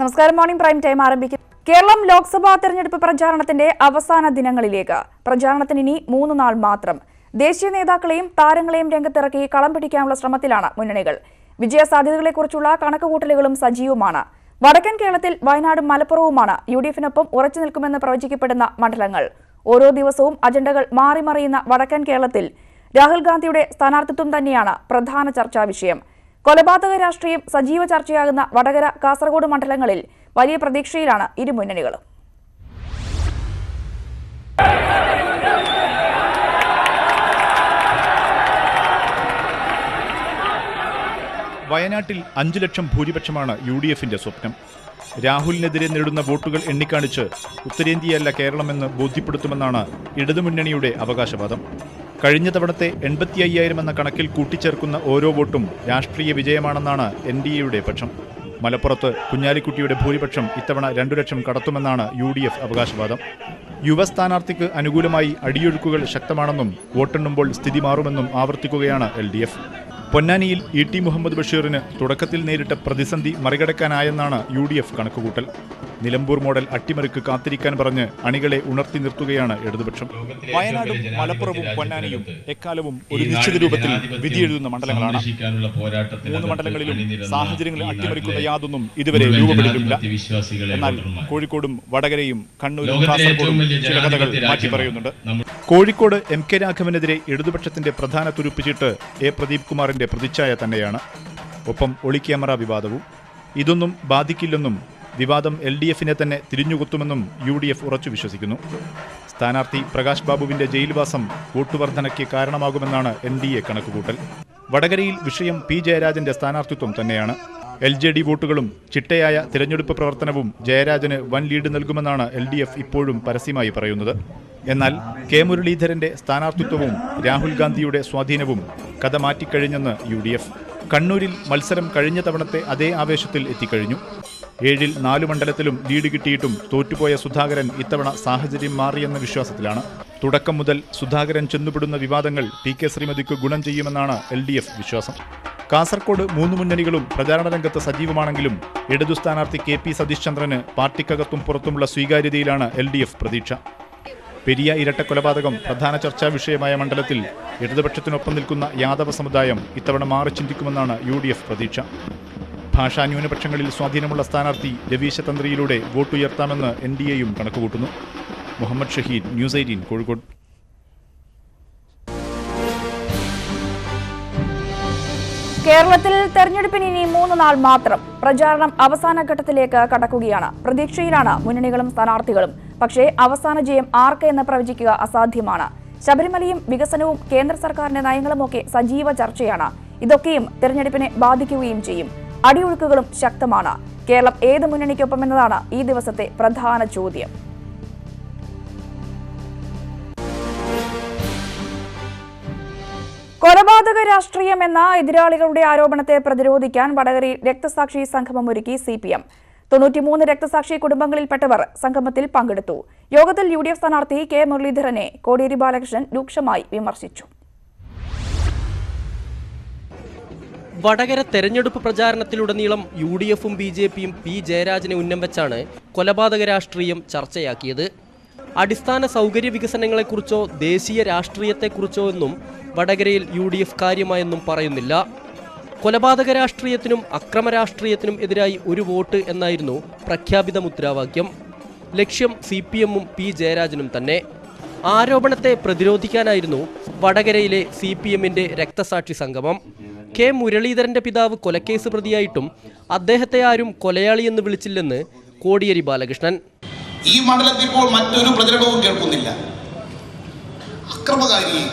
നമസ്കാരം. Morning prime time ആരംഭിക്കും. കേരളം ലോക്സഭാ തെരഞ്ഞെടുപ്പ് പ്രചാരണത്തിന്റെ അവസാന ദിനങ്ങളിലേക്ക്. പ്രചാരണത്തിന് ഇനി 3 നാൾ മാത്രം. ദേശീയ നേതാക്കളെയും താരങ്ങളെയും രംഗത്തിറക്കി കളം പിടിക്കാനുള്ള ശ്രമത്തിലാണ് മുന്നണികൾ. വിജയ സാധ്യതകളെക്കുറിച്ചുള്ള കണക്കുകൂട്ടലുകളും സജീവമാണ്. വടക്കൻ കേരളത്തിൽ വയനാടും മലപ്പുറവുമാണ് UDF-നൊപ്പം ഉറച്ചു നിൽക്കുമെന്ന് പ്രവചിക്കപ്പെടുന്ന മണ്ഡലങ്ങൾ. ഓരോ ദിവസവും അജണ്ടകൾ മാറിമറിയുന്ന വടക്കൻ കേരളത്തിൽ രാഹുൽ ഗാന്ധിയുടെ സ്ഥാനാർത്ഥിത്വം തന്നെയാണ് പ്രധാന ചർച്ചാ വിഷയം. കൊലപാതക രാഷ്ട്രീയം സജീവ ചർച്ചയാകുന്ന വടകര, കാസർഗോഡ് മണ്ഡലങ്ങളിൽ വലിയ പ്രതീക്ഷയിലാണ് ഇരു മുന്നണികളും. വയനാട്ടിൽ 5 ലക്ഷം ഭൂരിപക്ഷമാണ് UDF-ന്റെ സ്വപ്നം. രാഹുലിനെതിരെ നേടുന്ന വോട്ടുകൾ എണ്ണിക്കാണിച്ച് ഉത്തരേന്ത്യയല്ല കേരളമെന്ന് ബോധ്യപ്പെടുത്തുമെന്നാണ് ഇടതുമുന്നണിയുടെ അവകാശവാദം. കഴിഞ്ഞ തവണത്തെ 85,000 എന്ന കണക്കിൽ കൂട്ടിച്ചേർക്കുന്ന ഓരോ വോട്ടും രാഷ്ട്രീയ വിജയമാണെന്നാണ് NDAയുടെ പക്ഷം. മലപ്പുറത്ത് കുഞ്ഞാലിക്കുട്ടിയുടെ ഭൂരിപക്ഷം ഇത്തവണ 2 ലക്ഷം കടത്തുമെന്നാണ് UDF അവകാശവാദം. യുവ സ്ഥാനാർത്ഥിക്ക് അനുകൂലമായി അടിയൊഴുക്കുകൾ ശക്തമാണെന്നും വോട്ടെണ്ണുമ്പോൾ സ്ഥിതി മാറുമെന്നും ആവർത്തിക്കുകയാണ് LDF. പൊന്നാനിയിൽ ET മുഹമ്മദ് ബഷീറിന് തുടക്കത്തിൽ നേരിട്ട പ്രതിസന്ധി മറികടക്കാനായെന്നാണ് UDF കണക്കുകൂട്ടൽ. നിലമ്പൂർ മോഡൽ അട്ടിമറിക്ക് കാത്തിരിക്കാൻ പറഞ്ഞ് അണികളെ ഉണർത്തി നിർത്തുകയാണ് ഇടതുപക്ഷം. വയനാടും മലപ്പുറവും പൊന്നാനിയും എക്കാലവും ഒരു നിശ്ചിത രൂപത്തിൽ വിധിയെഴുതുന്ന മണ്ഡലങ്ങളാണ്. 3 മണ്ഡലങ്ങളിലും സാഹചര്യങ്ങളെ അട്ടിമറിക്കുന്ന യാതൊന്നും ഇതുവരെ രൂപപ്പെട്ടിട്ടില്ല. എന്നാൽ കോഴിക്കോടും വടകരയും കണ്ണൂരും കാസർഗോഡും ചില കഥകൾ മാറ്റി പറയുന്നുണ്ട്. കോഴിക്കോട് MK രാഘവനെതിരെ ഇടതുപക്ഷത്തിന്റെ പ്രധാന തുരുപ്പുചീട്ട് പ്രദീപ് കുമാറിന്റെ പ്രതിച്ഛായ തന്നെയാണ്. ഒപ്പം ഒളിക്യാമറ വിവാദവും. ഇതൊന്നും ബാധിക്കില്ലെന്നും വിവാദം LDF-നെ തന്നെ തിരിഞ്ഞുകൊത്തുമെന്നും UDF ഉറച്ചു വിശ്വസിക്കുന്നു. സ്ഥാനാർത്ഥി പ്രകാശ് ബാബുവിന്റെ ജയിൽവാസം വോട്ടുവർധനയ്ക്ക് കാരണമാകുമെന്നാണ് NDA കണക്കുകൂട്ടൽ. വടകരയിൽ വിഷയം P ജയരാജന്റെ സ്ഥാനാർത്ഥിത്വം തന്നെയാണ്. LJD വോട്ടുകളും ചിട്ടയായ തിരഞ്ഞെടുപ്പ് പ്രവർത്തനവും ജയരാജന് വൻ ലീഡ് നൽകുമെന്നാണ് LDF ഇപ്പോഴും പരസ്യമായി പറയുന്നത്. എന്നാൽ K മുരളീധരന്റെ സ്ഥാനാർത്ഥിത്വവും രാഹുൽ ഗാന്ധിയുടെ സ്വാധീനവും കഥ മാറ്റിക്കഴിഞ്ഞെന്ന് UDF. കണ്ണൂരിൽ മത്സരം കഴിഞ്ഞ തവണത്തെ അതേ ആവേശത്തിൽ എത്തിക്കഴിഞ്ഞു. 7-ൽ 4 മണ്ഡലത്തിലും ലീഡ് കിട്ടിയിട്ടും തോറ്റുപോയ സുധാകരൻ ഇത്തവണ സാഹചര്യം മാറിയെന്ന വിശ്വാസത്തിലാണ്. തുടക്കം മുതൽ സുധാകരൻ ചെന്നുപെടുന്ന വിവാദങ്ങൾ PK ശ്രീമതിക്ക് ഗുണം ചെയ്യുമെന്നാണ് LDF വിശ്വാസം. കാസർഗോഡ് 3 മുന്നണികളും പ്രചാരണ രംഗത്ത് സജീവമാണെങ്കിലും ഇടതു സ്ഥാനാർത്ഥി KP സതീഷ് ചന്ദ്രന് പാർട്ടിക്കകത്തും പുറത്തുമുള്ള സ്വീകാര്യതയിലാണ് LDF പ്രതീക്ഷ. പെരിയ ഇരട്ടക്കൊലപാതകം പ്രധാന ചർച്ചാ വിഷയമായ മണ്ഡലത്തിൽ ഇടതുപക്ഷത്തിനൊപ്പം നിൽക്കുന്ന യാദവ സമുദായം ഇത്തവണ മാറി ചിന്തിക്കുമെന്നാണ് UDF പ്രതീക്ഷ. ഭാഷാ ന്യൂനപക്ഷങ്ങളിൽ സ്വാധീനമുള്ള സ്ഥാനാർത്ഥി രവീശ തന്ത്രിയിലൂടെ വോട്ടുയർത്താമെന്ന് NDAയും കണക്കുകൂട്ടുന്നു. മുഹമ്മദ് ഷഹീദ്, News 18, കോഴിക്കോട്. കേരളത്തിൽ തെരഞ്ഞെടുപ്പിന് ഇനി 3 നാൾ മാത്രം. പ്രചാരണം അവസാന ഘട്ടത്തിലേക്ക് കടക്കുകയാണ്. പ്രതീക്ഷയിലാണ് മുന്നണികളും സ്ഥാനാർത്ഥികളും. പക്ഷേ അവസാന ജയം ആർക്ക് എന്ന് പ്രവചിക്കുക അസാധ്യമാണ്. ശബരിമലയും വികസനവും കേന്ദ്ര സർക്കാരിന്റെ നയങ്ങളുമൊക്കെ സജീവ ചർച്ചയാണ്. ഇതൊക്കെയും തെരഞ്ഞെടുപ്പിനെ ബാധിക്കുകയും ചെയ്യും. അടിയൊഴുക്കുകളും ശക്തമാണ്. കേരളം ഏത് മുന്നണിക്കൊപ്പമെന്നതാണ് ഈ ദിവസത്തെ പ്രധാന ചോദ്യം. കൊലപാതക രാഷ്ട്രീയം എന്ന എതിരാളികളുടെ ആരോപണത്തെ പ്രതിരോധിക്കാൻ വടകരയിൽ രക്തസാക്ഷി സംഗമം ഒരുക്കി CPM. 93 രക്തസാക്ഷി കുടുംബങ്ങളിൽപ്പെട്ടവർ സംഗമത്തിൽ പങ്കെടുത്തു. യോഗത്തിൽ UDF സ്ഥാനാർത്ഥി K മുരളീധരനെ കോടിയേരി ബാലകൃഷ്ണൻ രൂക്ഷമായി വിമർശിച്ചു. വടകര തെരഞ്ഞെടുപ്പ് പ്രചാരണത്തിലുടനീളം UDF-ഉം BJP-യും P ജയരാജനെ ഉന്നം വെച്ചാണ് കൊലപാതക രാഷ്ട്രീയം ചർച്ചയാക്കിയത്. അടിസ്ഥാന സൗകര്യ വികസനങ്ങളെക്കുറിച്ചോ ദേശീയ രാഷ്ട്രീയത്തെക്കുറിച്ചോ ഒന്നും വടകരയിൽ UDF കാര്യമായൊന്നും പറയുന്നില്ല. കൊലപാതക രാഷ്ട്രീയത്തിനും അക്രമ രാഷ്ട്രീയത്തിനും എതിരായി ഒരു വോട്ട് എന്നായിരുന്നു പ്രഖ്യാപിത മുദ്രാവാക്യം. ലക്ഷ്യം CPM-ഉം P ജയരാജനും തന്നെ. ആരോപണത്തെ പ്രതിരോധിക്കാനായിരുന്നു വടകരയിലെ CPM-ന്റെ രക്തസാക്ഷി സംഗമം. K മുരളീധരന്റെ പിതാവ് കൊലക്കേസ് പ്രതിയായിട്ടും അദ്ദേഹത്തെ ആരും കൊലയാളിയെന്ന് വിളിച്ചില്ലെന്ന് കോടിയേരി ബാലകൃഷ്ണൻ. ഈ മണ്ഡലത്തിൽ ഇപ്പോൾ മറ്റൊരു പ്രചരണവും കേൾക്കുന്നില്ല. അക്രമകാരിയെ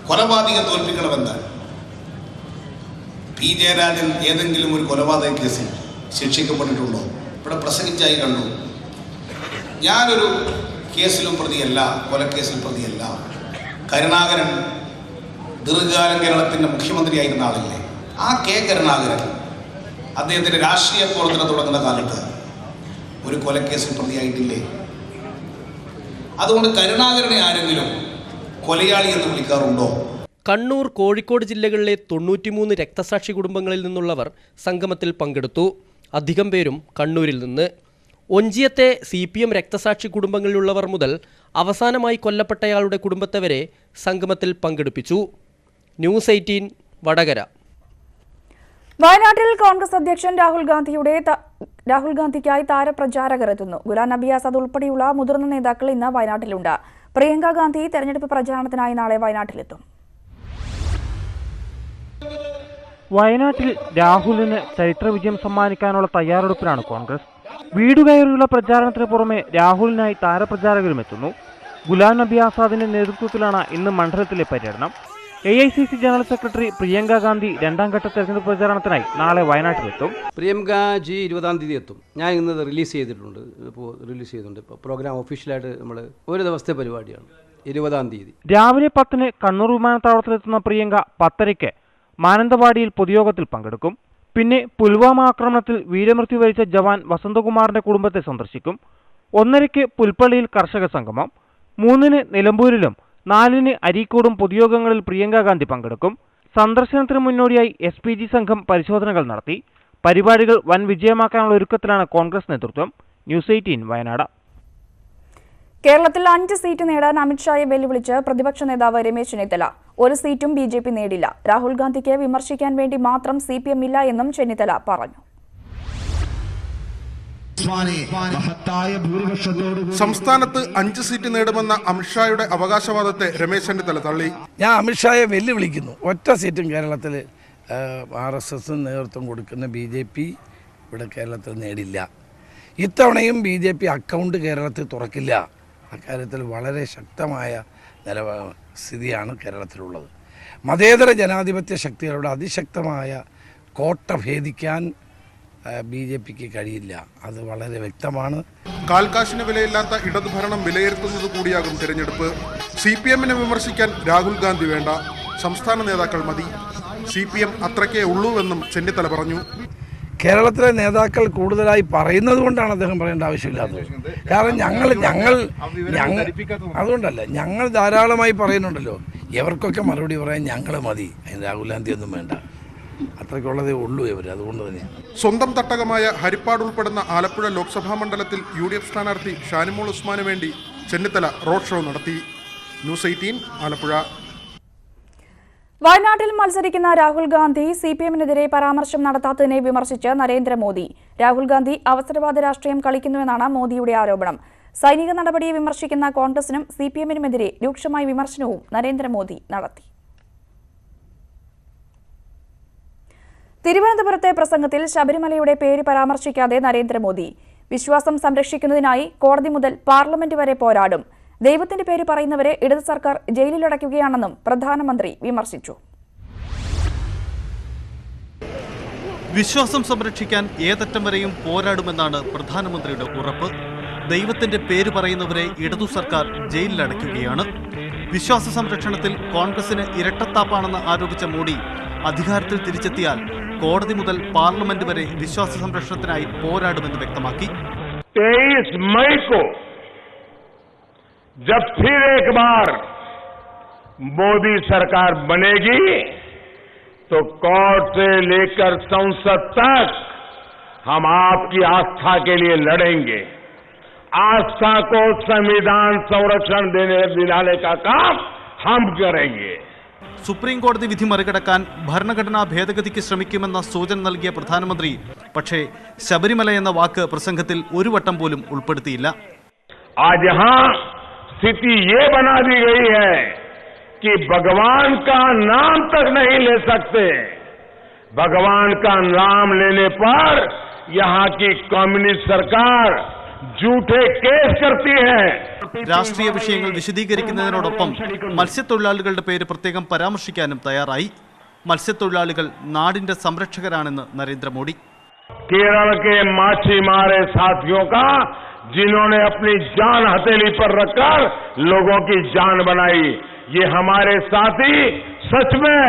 കൊലപാതകം തോൽപ്പിക്കണമെന്ന് P ജയരാജൻ ഏതെങ്കിലും ഒരു കൊലപാതക കേസിൽ ശിക്ഷിക്കപ്പെട്ടിട്ടുണ്ടോ? ഇവിടെ പ്രസംഗിച്ചായി കണ്ടു. ഞാനൊരു കേസിലും പ്രതിയല്ല, കൊലക്കേസിൽ പ്രതിയല്ല. കരുണാകരൻ ദീർഘകാലം കേരളത്തിൻ്റെ മുഖ്യമന്ത്രിയായിരുന്ന ആളല്ലേ? ആ K കരുണാകരൻ അദ്ദേഹത്തിൻ്റെ രാഷ്ട്രീയ പ്രവർത്തനം തുടങ്ങുന്ന കാലത്ത് ഒരു കൊലക്കേസിൽ പ്രതിയായിട്ടില്ലേ? അതുകൊണ്ട് കരുണാകരനെ ആരെങ്കിലും കൊലയാളി എന്ന് വിളിക്കാറുണ്ടോ? കണ്ണൂർ, കോഴിക്കോട് ജില്ലകളിലെ 93 രക്തസാക്ഷി കുടുംബങ്ങളിൽ നിന്നുള്ളവർ സംഗമത്തിൽ പങ്കെടുത്തു. അധികം പേരും കണ്ണൂരിൽ നിന്ന്. ഒഞ്ചിയത്തെ CPM രക്തസാക്ഷി കുടുംബങ്ങളിലുള്ളവർ മുതൽ അവസാനമായി കൊല്ലപ്പെട്ടയാളുടെ കുടുംബത്തെ വരെ സംഗമത്തിൽ പങ്കെടുപ്പിച്ചു. ന്യൂസ് 18 വടകര. വയനാട്ടിൽ കോൺഗ്രസ് അധ്യക്ഷൻ രാഹുൽ ഗാന്ധിക്കായി താരപ്രചാരകർ എത്തുന്നു. ഗുലാം നബി ആസാദ് ഉൾപ്പെടെയുള്ള മുതിർന്ന നേതാക്കൾ ഇന്ന് വയനാട്ടിലുണ്ട്. പ്രിയങ്ക ഗാന്ധി തെരഞ്ഞെടുപ്പ് പ്രചാരണത്തിനായി നാളെ വയനാട്ടിലെത്തും. വയനാട്ടിൽ രാഹുലിന് ചരിത്ര വിജയം സമ്മാനിക്കാനുള്ള തയ്യാറെടുപ്പിലാണ് കോൺഗ്രസ്. വീടുകയറിയുള്ള പ്രചാരണത്തിന് പുറമെ രാഹുലിനായി താരപ്രചാരകരും എത്തുന്നു. ഗുലാം നബി ആസാദിന്റെ നേതൃത്വത്തിലാണ് ഇന്ന് മണ്ഡലത്തിലെ പര്യടനം. AICC general secretary Priyanka Gandhi രണ്ടാം ഘട്ട തെരഞ്ഞെടുപ്പ് പ്രചാരണത്തിനായി നാളെ വയനാട്ടിലെത്തും. പ്രിയങ്കാജി 20-ാം തീയതി എത്തും. ഞാൻ ഇന്നത് റിലീസ് ചെയ്തിട്ടുണ്ട്. ഇപ്പോൾ പ്രോഗ്രാം ഒഫീഷ്യലായിട്ട് നമ്മൾ ഒരു ദിവസത്തെ പരിപാടിയാണ്. 20-ാം തീയതി രാവിലെ 10-ന് കണ്ണൂർ വിമാനത്താവളത്തിലെത്തുന്ന പ്രിയങ്ക 10:30-ക്ക് മാനന്തവാടിയിൽ പൊതുയോഗത്തിൽ പങ്കെടുക്കും. പിന്നെ പുൽവാമ ആക്രമണത്തിൽ വീരമൃത്യു വരിച്ച ജവാൻ വസന്തകുമാറിന്റെ കുടുംബത്തെ സന്ദർശിക്കും. 1:30-ക്ക് പുൽപ്പള്ളിയിൽ കർഷക സംഗമം. 3-ന് നിലമ്പൂരിലും 4-ന് അരീക്കോടും പൊതുയോഗങ്ങളിൽ പ്രിയങ്ക ഗാന്ധി പങ്കെടുക്കും. സന്ദർശനത്തിന് മുന്നോടിയായി SPG സംഘം പരിശോധനകൾ നടത്തി. പരിപാടികൾ വൻ വിജയമാക്കാനുള്ള ഒരുക്കത്തിലാണ് കോൺഗ്രസ് നേതൃത്വം. ന്യൂസ് 18 വയനാട്. കേരളത്തിൽ 5 സീറ്റ് നേടാൻ അമിത്ഷായെ വെല്ലുവിളിച്ച് പ്രതിപക്ഷ നേതാവ് രമേശ് ചെന്നിത്തല. ഒരു സീറ്റും BJP നേടില്ല. രാഹുൽ ഗാന്ധിക്ക് വിമർശിക്കാൻ വേണ്ടി മാത്രം CPM ഇല്ല എന്നും ചെന്നിത്തല പറഞ്ഞു. സംസ്ഥാനത്ത് 5 സീറ്റ് നേടുമെന്ന അമിത്ഷായുടെ അവകാശവാദത്തെ രമേശ് ചെന്നിത്തല തള്ളി. ഞാൻ അമിത്ഷായെ വെല്ലുവിളിക്കുന്നു. ഒറ്റ സീറ്റും കേരളത്തിൽ RSS നേതൃത്വം കൊടുക്കുന്ന BJP ഇവിടെ കേരളത്തിൽ നേടില്ല. ഇത്തവണയും BJP അക്കൗണ്ട് കേരളത്തിൽ തുറക്കില്ല. അക്കാര്യത്തിൽ വളരെ ശക്തമായ സ്ഥിതിയാണ് കേരളത്തിലുള്ളത്. മതേതര ജനാധിപത്യ ശക്തികളുടെ അതിശക്തമായ കോട്ട ഭേദിക്കാൻ BJPക്ക് കഴിയില്ല. അത് വളരെ വ്യക്തമാണ്. കാൽക്കാശിന് വിലയില്ലാത്ത ഇടതുഭരണം വിലയിരുത്തുന്നത് കൂടിയാകും തിരഞ്ഞെടുപ്പ്. CPMനെ വിമർശിക്കാൻ രാഹുൽ ഗാന്ധി വേണ്ട, സംസ്ഥാന നേതാക്കൾ മതി. CPM അത്രയ്ക്കേ ഉള്ളൂവെന്നും ചെന്നിത്തല പറഞ്ഞു. കേരളത്തിലെ നേതാക്കൾ കൂടുതലായി പറയുന്നത് കൊണ്ടാണ് അദ്ദേഹം പറയേണ്ട ആവശ്യമില്ലാത്തത്. കാരണം ഞങ്ങൾ അതുകൊണ്ടല്ല, ഞങ്ങൾ ധാരാളമായി പറയുന്നുണ്ടല്ലോ. ഇവർക്കൊക്കെ മറുപടി പറയാൻ ഞങ്ങൾ മതി. അതിന് രാഹുൽ ഗാന്ധി ഒന്നും വേണ്ട. അത്രയ്ക്കുള്ളതേ ഉള്ളൂ ഇവർ. അതുകൊണ്ട് തന്നെ സ്വന്തം തട്ടകമായ ഹരിപ്പാട് ഉൾപ്പെടുന്ന ആലപ്പുഴ ലോക്സഭാ മണ്ഡലത്തിൽ UDF സ്ഥാനാർത്ഥി ഷാനിമോൾ ഉസ്മാന് വേണ്ടി ചെന്നിത്തല റോഡ് ഷോ നടത്തി. ന്യൂസ് 18 ആലപ്പുഴ. വയനാട്ടിൽ മത്സരിക്കുന്ന രാഹുൽ ഗാന്ധി CPMനെതിരെ പരാമർശം നടത്താത്തതിനെ വിമർശിച്ച് നരേന്ദ്രമോദി. രാഹുൽ ഗാന്ധി അവസരവാദ രാഷ്ട്രീയം കളിക്കുന്നുവെന്നാണ് മോദിയുടെ ആരോപണം. സൈനിക നടപടിയെ വിമർശിക്കുന്ന കോൺഗ്രസിനും CPMനുമെതിരെ രൂക്ഷമായ വിമർശനവും നരേന്ദ്രമോദി നടത്തി. തിരുവനന്തപുരത്തെ പ്രസംഗത്തിൽ ശബരിമലയുടെ പേര് പരാമർശിക്കാതെ നരേന്ദ്രമോദി. വിശ്വാസം സംരക്ഷിക്കുന്നതിനായി കോടതി മുതൽ പാർലമെന്റ് വരെ പോരാടും. ദൈവത്തിന്റെ പേര് പറയുന്നവരെ ഇടത് സർക്കാർ ജയിലിലടയ്ക്കുകയാണെന്നും പ്രധാനമന്ത്രി വിമർശിച്ചു. വിശ്വാസം സംരക്ഷിക്കാൻ ഏതറ്റം വരെയും പോരാടുമെന്നാണ് പ്രധാനമന്ത്രിയുടെ ഉറപ്പ്. ദൈവത്തിന്റെ പേര് പറയുന്നവരെ ഇടതു സർക്കാർ ജയിലിലടയ്ക്കുകയാണ്. വിശ്വാസ സംരക്ഷണത്തിൽ കോൺഗ്രസിന് ഇരട്ടത്താപ്പാണെന്ന് ആരോപിച്ച മോഡി അധികാരത്തിൽ തിരിച്ചെത്തിയാൽ കോടതി മുതൽ പാർലമെന്റ് വരെ വിശ്വാസ സംരക്ഷണത്തിനായി പോരാടുമെന്ന് വ്യക്തമാക്കി. 23 मई को जब फिर एक बार मोदी सरकार बनेगी तो कोर्ट से लेकर संसद तक हम आपकी आस्था के लिए लड़ेंगे. आस्था को संविधान संरक्षण दिलाने का काम हम करेंगे. സുപ്രീം കോടതി വിധി മറികടക്കാൻ ഭരണഘടനാ ഭേദഗതിക്ക് ശ്രമിക്കുമെന്ന സൂചന നൽകിയ പ്രധാനമന്ത്രി പക്ഷേ ശബരിമല എന്ന വാക്ക് പ്രസംഗത്തിൽ ഒരു വട്ടം പോലും ഉൾപ്പെടുത്തിയില്ല. आज यहां स्थिति ये बना दी गई है कि भगवान का नाम तक नहीं ले सकते. भगवान का नाम लेने पर यहां की कम्युनिस्ट सरकार झूठे केस करती है. രാഷ്ട്രീയ വിഷയങ്ങൾ വിശദീകരിക്കുന്നതിനോടൊപ്പം മത്സ്യത്തൊഴിലാളികളുടെ പേര് പ്രത്യേകം പരാമർശിക്കാനും തയ്യാറായി. മത്സ്യത്തൊഴിലാളികൾ നാടിന്റെ സംരക്ഷകരാണെന്ന് നരേന്ദ്രമോദി. केरल के माछी मारे साथियों का जिन्होंने अपनी जान हथेली पर रखकर लोगों की जान बनाई, ये हमारे साथी सच में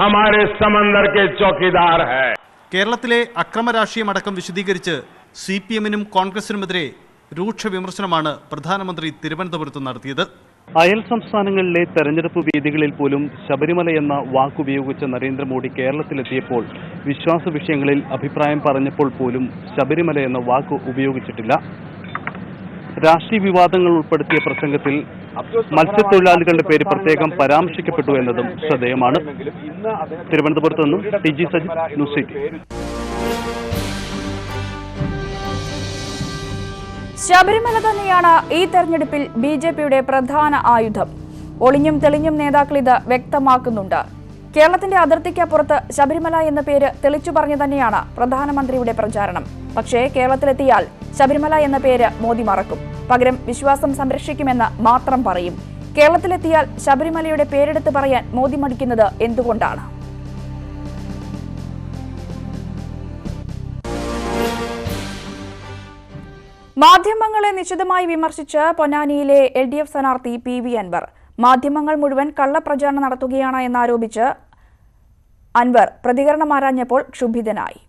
हमारे समंदर के चौकीदार है. കേരളത്തിലെ അക്രമരാഷ്ട്രീയം അടക്കം വിശദീകരിച്ച് CPMനും കോൺഗ്രസിനുമെതിരെ രൂക്ഷ വിമർശനമാണ് പ്രധാനമന്ത്രി തിരുവനന്തപുരത്ത് നടത്തിയത്. അയൽ സംസ്ഥാനങ്ങളിലെ തെരഞ്ഞെടുപ്പ് വേദികളിൽ പോലും ശബരിമല എന്ന വാക്കുപയോഗിച്ച നരേന്ദ്രമോദി കേരളത്തിലെത്തിയപ്പോൾ വിശ്വാസ വിഷയങ്ങളിൽ അഭിപ്രായം പറഞ്ഞപ്പോൾ പോലും ശബരിമല എന്ന വാക്ക് ഉപയോഗിച്ചിട്ടില്ല. രാഷ്ട്രീയ വിവാദങ്ങൾ ഉൾപ്പെടുത്തിയ പ്രസംഗത്തിൽ മത്സ്യത്തൊഴിലാളികളുടെ പേര് പ്രത്യേകം പരാമർശിക്കപ്പെട്ടു എന്നതും ശ്രദ്ധേയമാണ്. തിരുവനന്തപുരത്ത് നിന്നും TG സജിത്, ന്യൂസ് 18. ശബരിമല തന്നെയാണ് ഈ തെരഞ്ഞെടുപ്പിൽ BJPയുടെ പ്രധാന ആയുധം. ഒളിഞ്ഞും തെളിഞ്ഞും നേതാക്കൾ ഇത് വ്യക്തമാക്കുന്നുണ്ട്. കേരളത്തിന്റെ അതിർത്തിക്കപ്പുറത്ത് ശബരിമല എന്ന പേര് തെളിച്ചു പറഞ്ഞു തന്നെയാണ് പ്രധാനമന്ത്രിയുടെ പ്രചാരണം. പക്ഷേ കേരളത്തിലെത്തിയാൽ ശബരിമല എന്ന പേര് മോദി മറക്കും. പകരം വിശ്വാസം സംരക്ഷിക്കുമെന്ന് മാത്രം പറയും. കേരളത്തിലെത്തിയാൽ ശബരിമലയുടെ പേരെടുത്ത് പറയാൻ മോദി മടിക്കുന്നത് എന്തുകൊണ്ടാണ്? മാധ്യമങ്ങളെ നിശിതമായി വിമർശിച്ച് പൊന്നാനിയിലെ LDF സ്ഥാനാർത്ഥി PV അൻവർ. മാധ്യമങ്ങൾ മുഴുവൻ കള്ളപ്രചാരണം നടത്തുകയാണ് എന്നാരോപിച്ച് അൻവർ പ്രതികരണം ആരാഞ്ഞപ്പോൾ ക്ഷുഭിതനായി.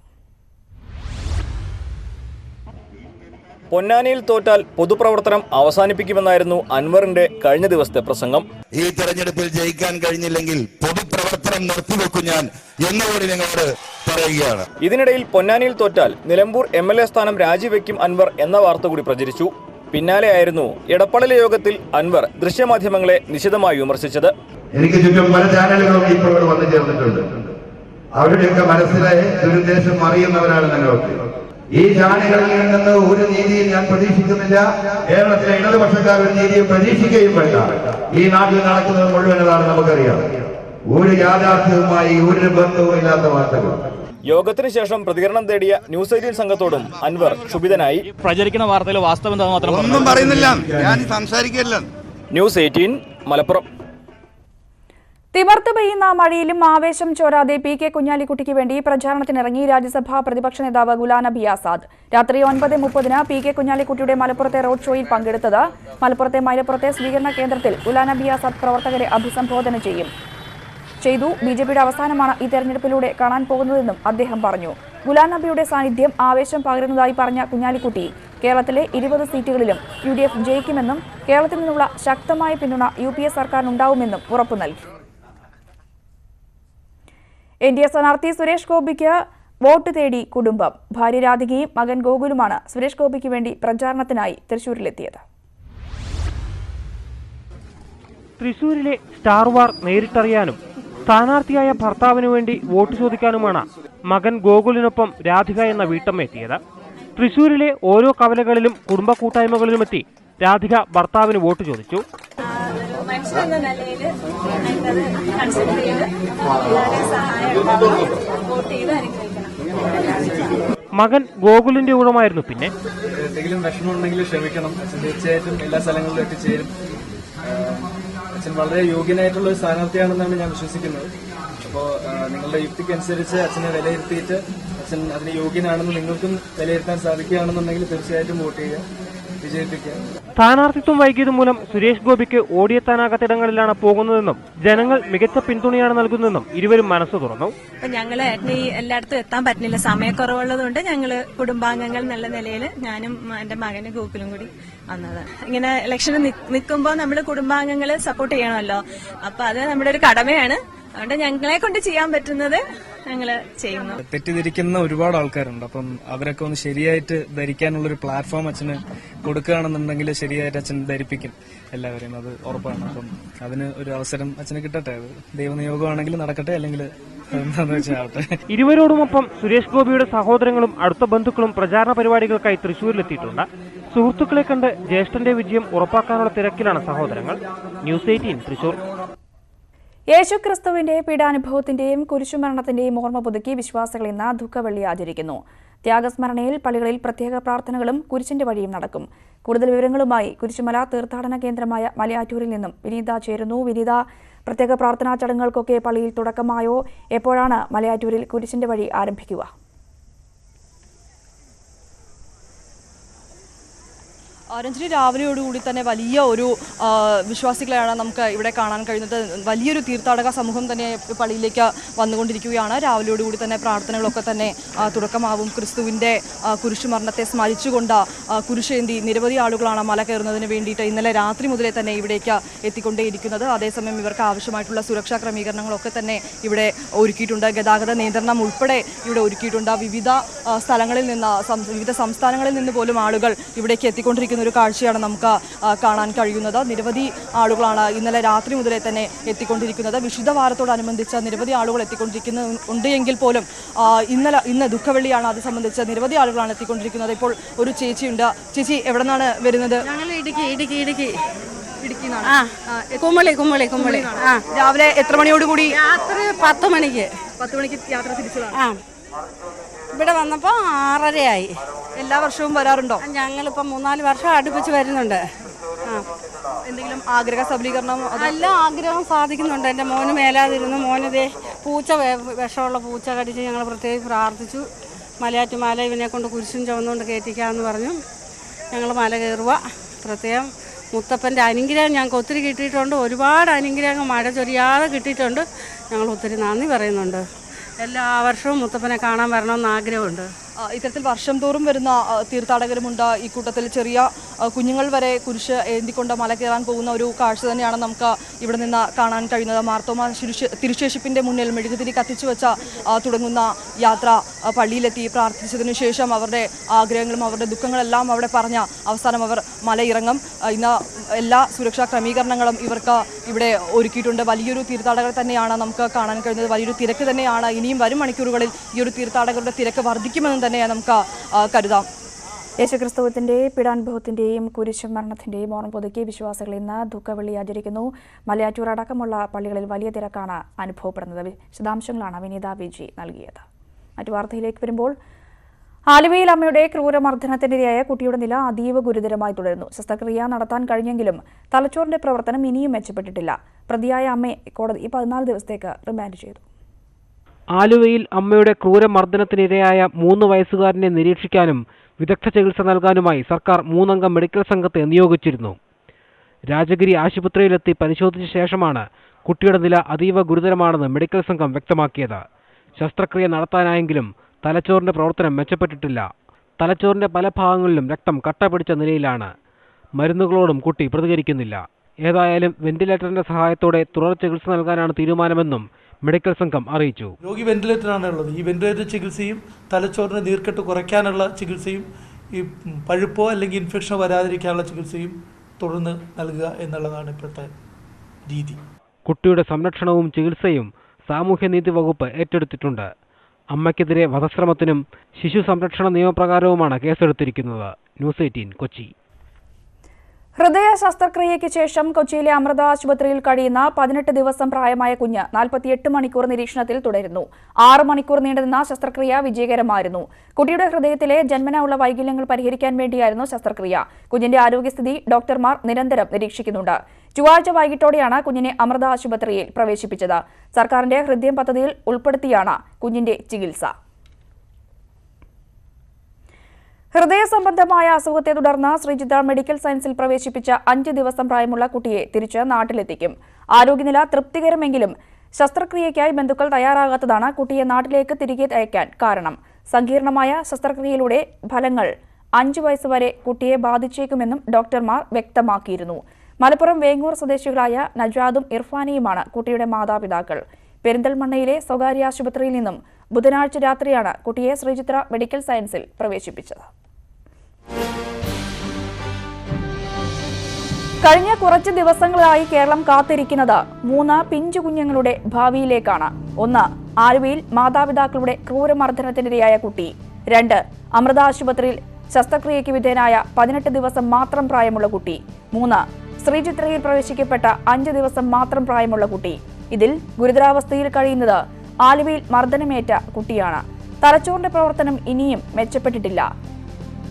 പൊന്നാനിയിൽ തോറ്റാൽ പൊതുപ്രവർത്തനം അവസാനിപ്പിക്കുമെന്നായിരുന്നു അൻവറിന്റെ കഴിഞ്ഞ ദിവസത്തെ പ്രസംഗം. ഈ തെരഞ്ഞെടുപ്പിൽ ജയിക്കാൻ കഴിഞ്ഞില്ലെങ്കിൽ പൊതുപ്രവർത്തനം നിർത്തിവെക്കും ഞാൻ എന്നുകൂടി നിങ്ങളോട് പറയുകയാണ്. ഇതിനിടയിൽ പൊന്നാനിയിൽ തോറ്റാൽ നിലമ്പൂർ MLA സ്ഥാനം രാജിവെക്കും അൻവർ എന്ന വാർത്ത കൂടി പ്രചരിച്ചു. പിന്നാലെയായിരുന്നു എടപ്പള്ളിലെ യോഗത്തിൽ അൻവർ ദൃശ്യമാധ്യമങ്ങളെ നിശിതമായി വിമർശിച്ചത്. എനിക്ക് ചുറ്റും പല ചാനലുകളും ഇപ്പോൾ വന്നു ചേർന്നിട്ടുണ്ട്. അവരുടെയൊക്കെ മനസ്സിലെ ദുരുദ്ദേശം അറിയുന്നവരാണ് നിങ്ങളൊക്കെ. ഈ ചാനലുകളിൽ നിന്ന് ഒരു നീതിയും ഞാൻ പ്രതീക്ഷിക്കുന്നില്ല. കേരളത്തിലെ ഇടതുപക്ഷക്കാർ ഒരു നീതിയും പ്രതീക്ഷിക്കുകയും വേണ്ട. ഈ നാട്ടിൽ നടക്കുന്നത് മുഴുവനതാണ് നമുക്കറിയാം. ഒരു യാഥാർത്ഥ്യവുമായി ഒരു ബന്ധവുമില്ലാത്ത വാർത്തകൾ. യോഗത്തിന് ശേഷം പ്രതികരണം തേടിയ ന്യൂസ് 18 സംഘത്തോടും അൻവർ ക്ഷുഭിതനായി. പ്രചരിക്കുന്ന വാർത്തയിൽ വാസ്തവം മാത്രം ഒന്നും പറയുന്നില്ല, ഞാൻ സംസാരിക്കില്ല. ന്യൂസ് 18 മലപ്പുറം. തിമർത്തു പെയ്യുന്ന മഴയിലും ആവേശം ചോരാതെ PK കുഞ്ഞാലിക്കുട്ടിക്ക് വേണ്ടി പ്രചാരണത്തിനിറങ്ങി രാജ്യസഭാ പ്രതിപക്ഷ നേതാവ് ഗുലാം നബി ആസാദ്. രാത്രി 9:30 PK കുഞ്ഞാലിക്കുട്ടിയുടെ മലപ്പുറത്തെ റോഡ് ഷോയിൽ പങ്കെടുത്തത്. മലപ്പുറത്തെ മൈലപ്പുറത്തെ സ്വീകരണ കേന്ദ്രത്തിൽ ഗുലാം നബി ആസാദ് പ്രവർത്തകരെ അഭിസംബോധന ചെയ്തു. BJPയുടെ അവസാനമാണ് ഈ തെരഞ്ഞെടുപ്പിലൂടെ കാണാൻ പോകുന്നതെന്നും അദ്ദേഹം പറഞ്ഞു. ഗുലാം നബിയുടെ സാന്നിധ്യം ആവേശം പകരുന്നതായി പറഞ്ഞ കുഞ്ഞാലിക്കുട്ടി കേരളത്തിലെ 20 സീറ്റുകളിലും UDF ജയിക്കുമെന്നും കേരളത്തിൽ നിന്നുള്ള ശക്തമായ പിന്തുണ UPA സർക്കാരിനുണ്ടാവുമെന്നും ഉറപ്പു നൽകി. NDA സ്ഥാനാർത്ഥി സുരേഷ് ഗോപിക്ക് വോട്ട് തേടി കുടുംബം. ഭാര്യ രാധികയും മകൻ ഗോകുലുമാണ് സുരേഷ് ഗോപിക്ക് വേണ്ടി പ്രചാരണത്തിനായി തൃശൂരിലെത്തിയത്. തൃശൂരിലെ സ്റ്റാർ വാർ നേരിട്ടറിയാനും സ്ഥാനാർത്ഥിയായ ഭർത്താവിനു വേണ്ടി വോട്ട് ചോദിക്കാനുമാണ് മകൻ ഗോകുലിനൊപ്പം രാധിക എന്ന വീട്ടമ്മ എത്തിയത്. തൃശൂരിലെ ഓരോ കവലകളിലും കുടുംബ കൂട്ടായ്മകളിലുമെത്തി രാധിക ഭർത്താവിന് വോട്ട് ചോദിച്ചു. മകൻ ഗോകുലിന്റെ ഊഴമായിരുന്നു. പിന്നെ എന്തെങ്കിലും വിഷമമുണ്ടെങ്കിൽ ക്ഷമിക്കണം. അച്ഛൻ തീർച്ചയായിട്ടും എല്ലാ സ്ഥലങ്ങളിലും എത്തിച്ചേരും. അച്ഛൻ വളരെ യോഗ്യനായിട്ടുള്ള ഒരു സ്ഥാനാർത്ഥിയാണെന്നാണ് ഞാൻ വിശ്വസിക്കുന്നത്. അപ്പോൾ നിങ്ങളുടെ യുക്തിക്കനുസരിച്ച് അച്ഛനെ വിലയിരുത്തിയിട്ട് അച്ഛൻ അതിന് യോഗ്യനാണെന്ന് നിങ്ങൾക്കും വിലയിരുത്താൻ സാധിക്കുകയാണെന്നുണ്ടെങ്കിൽ തീർച്ചയായിട്ടും വോട്ട് ചെയ്യുക, വിജയിപ്പിക്കുക. സ്ഥാനാർത്ഥിത്വം വൈകിയത് മൂലം സുരേഷ് ഗോപിക്ക് ഓടിയെത്താനാകാത്തിടങ്ങളിലാണ് പോകുന്നതെന്നും ജനങ്ങൾ മികച്ച പിന്തുണയാണ് നൽകുന്നതെന്നും ഇരുവരും മനസ്സ് തുറന്നു. ഞങ്ങള് ഈ എല്ലായിടത്തും എത്താൻ പറ്റുന്നില്ല, സമയക്കുറവുള്ളതുകൊണ്ട് ഞങ്ങള് കുടുംബാംഗങ്ങൾ എന്നുള്ള നിലയിൽ ഞാനും എന്റെ മകനും ഗോകുലും കൂടി വന്നത്. ഇങ്ങനെ ഇലക്ഷന് നിൽക്കുമ്പോൾ നമ്മള് കുടുംബാംഗങ്ങള് സപ്പോർട്ട് ചെയ്യണമല്ലോ. അപ്പൊ അത് നമ്മുടെ ഒരു കടമയാണ്. അതുകൊണ്ട് ഞങ്ങളെ കൊണ്ട് ചെയ്യാൻ പറ്റുന്നത് ഞങ്ങള് ചെയ്യുന്നു. തെറ്റിദ്ധരിക്കുന്ന ഒരുപാട് ആൾക്കാരുണ്ട്. അപ്പം അവരൊക്കെ ഒന്ന് ശരിയായിട്ട് ധരിക്കാനുള്ളൊരു പ്ലാറ്റ്ഫോം അച്ഛന് കൊടുക്കുകയാണെന്നുണ്ടെങ്കിൽ ശരിയായിട്ട് അച്ഛൻ ധരിപ്പിക്കും എല്ലാവരെയും, അത് ഉറപ്പാണ്. അപ്പം അതിന് ഒരു അവസരം അച്ഛന് കിട്ടട്ടെ. അത് ദൈവനിയോഗമാണെങ്കിൽ നടക്കട്ടെ, അല്ലെങ്കിൽ എന്താണെന്ന് വെച്ചാൽ ആവട്ടെ. ഇരുവരോടുമൊപ്പം സുരേഷ് ഗോപിയുടെ സഹോദരങ്ങളും അടുത്ത ബന്ധുക്കളും പ്രചാരണ പരിപാടികൾക്കായി തൃശൂരിലെത്തിയിട്ടുണ്ട്. സുഹൃത്തുക്കളെ കണ്ട് ജ്യേഷ്ഠന്റെ വിജയം ഉറപ്പാക്കാനുള്ള തിരക്കിലാണ് സഹോദരങ്ങൾ. ന്യൂസ് 18 തൃശൂർ. യേശുക്രിസ്തുവിന്റെ പീഡാനുഭവത്തിന്റെയും കുരിശുമരണത്തിന്റെയും ഓർമ്മ പുതുക്കി വിശ്വാസികൾ ഇന്ന് ദുഃഖവെള്ളി ആചരിക്കുന്നു. ത്യാഗസ്മരണയിൽ പള്ളികളിൽ പ്രത്യേക പ്രാർത്ഥനകളും കുരിശിന്റെ വഴിയും നടക്കും. കൂടുതൽ വിവരങ്ങളുമായി കുരിശുമല തീർത്ഥാടന കേന്ദ്രമായ മലയാറ്റൂരിൽ നിന്നും വിനീത ചേരുന്നു. വിനീത, പ്രത്യേക പ്രാർത്ഥനാ ചടങ്ങുകൾക്കൊക്കെ പള്ളിയിൽ തുടക്കമായോ? എപ്പോഴാണ് മലയാറ്റൂരിൽ കുരിശിന്റെ വഴി ആരംഭിക്കുക? രഞ്ജിനി, രാവിലെയോടുകൂടി തന്നെ വലിയ ഒരു വിശ്വാസികളെയാണ് നമുക്ക് ഇവിടെ കാണാൻ കഴിയുന്നത്. വലിയൊരു തീർത്ഥാടക സമൂഹം തന്നെ പള്ളിയിലേക്ക് വന്നുകൊണ്ടിരിക്കുകയാണ്. രാവിലെയോടുകൂടി തന്നെ പ്രാർത്ഥനകളൊക്കെ തന്നെ തുടക്കമാവും. ക്രിസ്തുവിൻ്റെ കുരിശുമരണത്തെ സ്മരിച്ചുകൊണ്ട് കുരിശേന്തി നിരവധി ആളുകളാണ് മല കയറുന്നതിന് വേണ്ടിയിട്ട് ഇന്നലെ രാത്രി മുതലേ തന്നെ ഇവിടേക്ക് എത്തിക്കൊണ്ടേയിരിക്കുന്നത്. അതേസമയം ഇവർക്ക് ആവശ്യമായിട്ടുള്ള സുരക്ഷാ ക്രമീകരണങ്ങളൊക്കെ തന്നെ ഇവിടെ ഒരുക്കിയിട്ടുണ്ട്. ഗതാഗത നിയന്ത്രണം ഉൾപ്പെടെ ഇവിടെ ഒരുക്കിയിട്ടുണ്ട്. വിവിധ സ്ഥലങ്ങളിൽ നിന്ന്, വിവിധ സംസ്ഥാനങ്ങളിൽ നിന്ന് പോലും ആളുകൾ ഇവിടേക്ക് എത്തിക്കൊണ്ടിരിക്കുന്ന ഒരു കാഴ്ചയാണ് നമുക്ക് കാണാൻ കഴിയുന്നത്. നിരവധി ആളുകളാണ് ഇന്നലെ രാത്രി മുതലേ തന്നെ എത്തിക്കൊണ്ടിരിക്കുന്നത്. വിശുദ്ധ വാരത്തോടനുബന്ധിച്ച് നിരവധി ആളുകൾ എത്തിക്കൊണ്ടിരിക്കുന്നുണ്ട് എങ്കിൽ പോലും ഇന്ന് ദുഃഖവെള്ളിയാണ്. അത് സംബന്ധിച്ച് നിരവധി ആളുകളാണ് എത്തിക്കൊണ്ടിരിക്കുന്നത്. ഇപ്പോൾ ഒരു ചേച്ചിയുണ്ട്. ചേച്ചി, എവിടെ നിന്നാണ് വരുന്നത്? കുമ്മളി. രാവിലെ എത്ര മണിയോടുകൂടി? രാത്രി 10 മണിക്ക്. 10 മണിക്ക് യാത്ര തിരിച്ചതാണ്. ഇവിടെ വന്നപ്പോൾ 6:30 എല്ലാ വർഷവും വരാറുണ്ടോ? ഞങ്ങളിപ്പോൾ 3-4 വർഷം അടുപ്പിച്ച് വരുന്നുണ്ട്. എന്തെങ്കിലും ആഗ്രഹ സബലീകരണം? എല്ലാ ആഗ്രഹവും സാധിക്കുന്നുണ്ട്. എൻ്റെ മോന് മേലാതിരുന്നു. മോനിതേ വിഷമുള്ള പൂച്ച കടിച്ച് ഞങ്ങൾ പ്രത്യേകം പ്രാർത്ഥിച്ചു. മലയാറ്റുമാല ഇവനെ കൊണ്ട് കുരിശും ചുവന്നുകൊണ്ട് കയറ്റിക്കാമെന്ന് പറഞ്ഞു. ഞങ്ങൾ മല കയറുക. പ്രത്യേകം മുത്തപ്പൻ്റെ അനുഗ്രഹം ഞങ്ങൾക്ക് ഒത്തിരി കിട്ടിയിട്ടുണ്ട്. ഒരുപാട് അനുഗ്രഹങ്ങൾ മഴ ചൊരിയാതെ കിട്ടിയിട്ടുണ്ട്. ഞങ്ങൾ ഒത്തിരി നന്ദി പറയുന്നുണ്ട്. എല്ലാ വർഷവും മുത്തപ്പനെ കാണാൻ വരണമെന്ന് ആഗ്രഹമുണ്ട്. ഇത്തരത്തിൽ വർഷം തോറും വരുന്ന തീർത്ഥാടകരുമുണ്ട്. ഈ കൂട്ടത്തിൽ ചെറിയ കുഞ്ഞുങ്ങൾ വരെ കുരിശ് ഏന്തിക്കൊണ്ട് മല കയറാൻ പോകുന്ന ഒരു കാഴ്ച തന്നെയാണ് നമുക്ക് ഇവിടെ നിന്ന് കാണാൻ കഴിയുന്നത്. മാർത്തോമ തിരുശേഷിപ്പിൻ്റെ മുന്നിൽ മെഴുകുതിരി കത്തിച്ചു വെച്ച തുടങ്ങുന്ന യാത്ര പള്ളിയിലെത്തി പ്രാർത്ഥിച്ചതിനു ശേഷം അവരുടെ ആഗ്രഹങ്ങളും അവരുടെ ദുഃഖങ്ങളെല്ലാം അവിടെ പറഞ്ഞ അവസാനം അവർ മലയിറങ്ങും. ഇന്ന് എല്ലാ സുരക്ഷാ ക്രമീകരണങ്ങളും ഇവർക്ക് ഇവിടെ ഒരുക്കിയിട്ടുണ്ട്. വലിയൊരു തീർത്ഥാടകർ തന്നെയാണ് നമുക്ക് കാണാൻ കഴിയുന്നത്. വലിയൊരു തിരക്ക് തന്നെയാണ്. ഇനിയും വരും മണിക്കൂറുകളിൽ ഈ ഒരു തീർത്ഥാടകരുടെ തിരക്ക് വർദ്ധിക്കുമെന്ന് തന്നെ നമുക്ക് കരുതാം. യേശുക്രിസ്തുവിന്റെ പീഡാനുഭവത്തിന്റെയും കുരിശുമരണത്തിന്റെയും ഓർമ്മ പുതുക്കി വിശ്വാസികൾ ഇന്ന് ദുഃഖവെള്ളി ആചരിക്കുന്നു. മലയാറ്റൂർ അടക്കമുള്ള പള്ളികളിൽ വലിയ തിരക്കാണ് അനുഭവപ്പെടുന്നത്. വിശദാംശങ്ങളാണ് വിനീത വിജി നൽകിയത്. മറ്റു വാർത്തയിലേക്ക് വരുമ്പോൾ, ആലുവയിൽ അമ്മയുടെ ക്രൂരമർദ്ദനത്തിനിരയായ കുട്ടിയുടെ നില അതീവ ഗുരുതരമായി തുടരുന്നു. ശസ്ത്രക്രിയ നടത്താൻ കഴിഞ്ഞെങ്കിലും തലച്ചോറിന്റെ പ്രവർത്തനം ഇനിയും മെച്ചപ്പെട്ടിട്ടില്ല. പ്രതിയായ അമ്മയെ കോടതി 14 ദിവസത്തേക്ക് റിമാൻഡ് ചെയ്തു. ആലുവയിൽ അമ്മയുടെ ക്രൂരമർദ്ദനത്തിനിരയായ 3 വയസ്സുകാരനെ നിരീക്ഷിക്കാനും വിദഗ്ധ ചികിത്സ നൽകാനുമായി സർക്കാർ 3-അംഗ മെഡിക്കൽ സംഘത്തെ നിയോഗിച്ചിരുന്നു. രാജഗിരി ആശുപത്രിയിലെത്തി പരിശോധിച്ച ശേഷമാണ് കുട്ടിയുടെ നില അതീവ ഗുരുതരമാണെന്ന് മെഡിക്കൽ സംഘം വ്യക്തമാക്കിയത്. ശസ്ത്രക്രിയ നടത്താനായെങ്കിലും തലച്ചോറിന്റെ പ്രവർത്തനം മെച്ചപ്പെട്ടിട്ടില്ല. തലച്ചോറിന്റെ പല ഭാഗങ്ങളിലും രക്തം കട്ട പിടിച്ച നിലയിലാണ്. മരുന്നുകളോടും കുട്ടി പ്രതികരിക്കുന്നില്ല. ഏതായാലും വെന്റിലേറ്ററിന്റെ സഹായത്തോടെ തുടർ ചികിത്സ നൽകാനാണ് തീരുമാനമെന്നും മെഡിക്കൽ സംഘം അറിയിച്ചു. രോഗി വെന്റിലേറ്ററാണ് ഉള്ളത്. ഈ വെന്റിലേറ്റർ ചികിത്സയും തലച്ചോറിന് നീർക്കെട്ട് കുറയ്ക്കാനുള്ള ചികിത്സയും ഈ പഴുപ്പോ അല്ലെങ്കിൽ ഇൻഫെക്ഷനോ വരാതിരിക്കാനുള്ള ചികിത്സയും തുടർന്ന് നൽകുക എന്നുള്ളതാണ് ഇപ്പോഴത്തെ രീതി. കുട്ടിയുടെ സംരക്ഷണവും ചികിത്സയും സാമൂഹ്യനീതി വകുപ്പ് ഏറ്റെടുത്തിട്ടുണ്ട്. അമ്മയ്ക്കെതിരെ വധശ്രമത്തിനും ശിശു സംരക്ഷണ നിയമപ്രകാരവുമാണ് കേസെടുത്തിരിക്കുന്നത്. ന്യൂസ് 18 കൊച്ചി. ഹൃദയ ശസ്ത്രക്രിയയ്ക്ക് ശേഷം കൊച്ചിയിലെ അമൃത ആശുപത്രിയിൽ കഴിയുന്ന 18 ദിവസം പ്രായമായ കുഞ്ഞ് 48 മണിക്കൂർ നിരീക്ഷണത്തിൽ തുടരുന്നു. 6 മണിക്കൂർ നീണ്ടുനിന്ന ശസ്ത്രക്രിയ വിജയകരമായിരുന്നു. കുട്ടിയുടെ ഹൃദയത്തിലെ ജന്മനാ ഉള്ള വൈകല്യങ്ങൾ പരിഹരിക്കാൻ വേണ്ടിയായിരുന്നു ശസ്ത്രക്രിയ. കുഞ്ഞിന്റെ ആരോഗ്യസ്ഥിതി ഡോക്ടർമാർ നിരന്തരം നിരീക്ഷിക്കുന്നുണ്ട്. ചൊവ്വാഴ്ച വൈകിട്ടോടെയാണ് കുഞ്ഞിനെ അമൃത ആശുപത്രിയിൽ പ്രവേശിപ്പിച്ചത്. സർക്കാരിന്റെ ഹൃദയം പദ്ധതിയിൽ ഉൾപ്പെടുത്തിയാണ് കുഞ്ഞിന്റെ ചികിത്സ. ഹൃദയ സംബന്ധമായ അസുഖത്തെ തുടർന്ന് ശ്രീജിത്ത് മെഡിക്കൽ സയൻസിൽ പ്രവേശിപ്പിച്ച 5 ദിവസം പ്രായമുള്ള കുട്ടിയെ തിരിച്ച് നാട്ടിലെത്തിക്കും. ആരോഗ്യനില തൃപ്തികരമെങ്കിലും ശസ്ത്രക്രിയയ്ക്കായി ബന്ധുക്കൾ തയ്യാറാകാത്തതാണ് കുട്ടിയെ നാട്ടിലേക്ക് തിരികെ അയക്കാൻ കാരണം. സങ്കീർണമായ ശസ്ത്രക്രിയയിലൂടെ ഫലങ്ങൾ 5 വയസ്സുവരെ കുട്ടിയെ ബാധിച്ചേക്കുമെന്നും ഡോക്ടർമാർ വ്യക്തമാക്കിയിരുന്നു. മലപ്പുറം വേങ്ങൂർ സ്വദേശികളായ നജാദും ഇർഫാനിയുമാണ് കുട്ടിയുടെ മാതാപിതാക്കൾ. പെരിന്തൽമണ്ണയിലെ സ്വകാര്യ ആശുപത്രിയിൽ നിന്നും ബുധനാഴ്ച രാത്രിയാണ് കുട്ടിയെ ശ്രീചിത്ര മെഡിക്കൽ സയൻസിൽ പ്രവേശിപ്പിച്ചത്. കഴിഞ്ഞ കുറച്ച് ദിവസങ്ങളായി കേരളം കാത്തിരിക്കുന്നത് 3 പിഞ്ചു കുഞ്ഞുങ്ങളുടെ ഭാവിയിലേക്കാണ്. 1. ആലുവയിൽ മാതാപിതാക്കളുടെ ക്രൂരമർദ്ദനത്തിനിരയായ കുട്ടി. 2. അമൃത ആശുപത്രിയിൽ ശസ്ത്രക്രിയയ്ക്ക് വിധേയനായ 18 ദിവസം മാത്രം പ്രായമുള്ള കുട്ടി. 3. ശ്രീചിത്രയിൽ പ്രവേശിക്കപ്പെട്ട 5 ദിവസം മാത്രം പ്രായമുള്ള കുട്ടി. ഇതിൽ ഗുരുതരാവസ്ഥയിൽ കഴിയുന്നത് ആലുവയിൽ മർദ്ദനമേറ്റ കുട്ടിയാണ്. തലച്ചോറിന്റെ പ്രവർത്തനം ഇനിയും മെച്ചപ്പെട്ടിട്ടില്ല.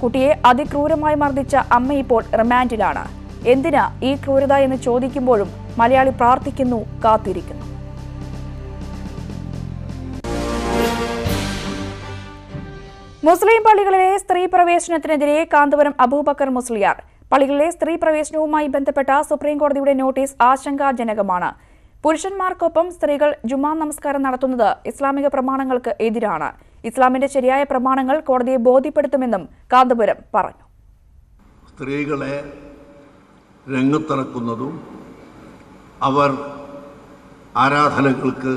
കുട്ടിയെ അതിക്രൂരമായി മർദ്ദിച്ച അമ്മ ഇപ്പോൾ റിമാൻഡിലാണ്. എന്തിനാ ഈ ക്രൂരത എന്ന് ചോദിക്കുമ്പോഴും മലയാളി പ്രാർത്ഥിക്കുന്നു, കാത്തിരിക്കുന്നു. മുസ്ലിം പള്ളികളിലെ സ്ത്രീ പ്രവേശനത്തിനെതിരെ കാന്തപുരം അബൂബക്കർ മുസ്ലിയാർ. പള്ളികളിലെ സ്ത്രീ പ്രവേശനവുമായി ബന്ധപ്പെട്ട സുപ്രീം കോടതിയുടെ നോട്ടീസ് ആശങ്കാജനകമാണ്. പുരുഷന്മാർക്കൊപ്പം സ്ത്രീകൾ ജുമാ നമസ്കാരം നടത്തുന്നത് ഇസ്ലാമിക പ്രമാണങ്ങൾക്ക് എതിരാണ്. ഇസ്ലാമിന്റെ ശരിയായ പ്രമാണങ്ങൾ കോടതിയെ ബോധ്യപ്പെടുത്തുമെന്നും കാന്തപുരം പറഞ്ഞു. സ്ത്രീകളെ രംഗത്തിറക്കുന്നതും അവർ ആരാധനകൾക്ക്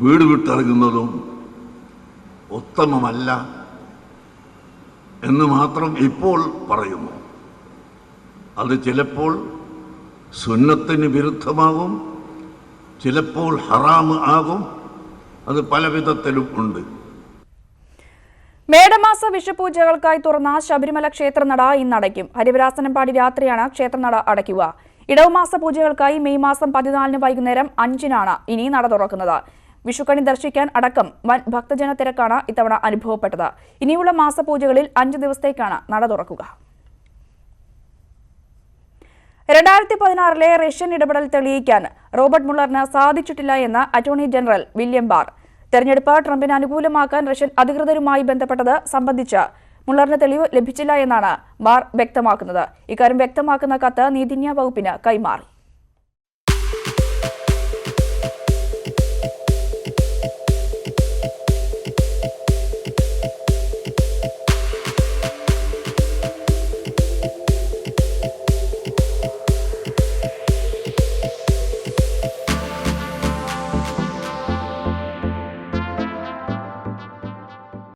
വീട് വിട്ടിറങ്ങുന്നതും ഉത്തമമല്ല എന്ന് മാത്രം ഇപ്പോൾ പറയുന്നു. അത് ചിലപ്പോൾ സുന്നത്തിന് വിരുദ്ധമാകും, ചിലപ്പോൾ ഹറാമ് ആകും. അത് പല വിധത്തിലും ഉണ്ട്. മേടമാസ വിഷുപൂജകൾക്കായി തുറന്ന ശബരിമല ക്ഷേത്രനട ഇന്നടയ്ക്കും. ഹരിവരാസനം പാടി രാത്രിയാണ് ക്ഷേത്രനട അടയ്ക്കുക. ഇടവമാസ പൂജകൾക്കായി മെയ് മാസം 14 വൈകുന്നേരം 5 ഇനി നട തുറക്കുന്നത്. വിഷുക്കണി ദർശിക്കാൻ അടക്കം വൻ ഭക്തജന തിരക്കാണ് ഇത്തവണ അനുഭവപ്പെട്ടത്. ഇനിയുള്ള മാസപൂജകളിൽ 5 ദിവസത്തേക്കാണ് നട തുറക്കുക. 2016 റഷ്യൻ ഇടപെടൽ തെളിയിക്കാൻ റോബർട്ട് മുള്ളറിന് സാധിച്ചിട്ടില്ല എന്ന് അറ്റോർണി ജനറൽ വില്യം ബാർ. തെരഞ്ഞെടുപ്പ് ട്രംപിന് അനുകൂലമാക്കാൻ റഷ്യൻ അധികൃതരുമായി ബന്ധപ്പെട്ടത് സംബന്ധിച്ച് മുള്ളറിന് തെളിവ് ലഭിച്ചില്ല എന്നാണ് ബാർ വ്യക്തമാക്കുന്നത്. ഇക്കാര്യം വ്യക്തമാക്കുന്ന കത്ത് നീതിന്യായ വകുപ്പിന് കൈമാറി.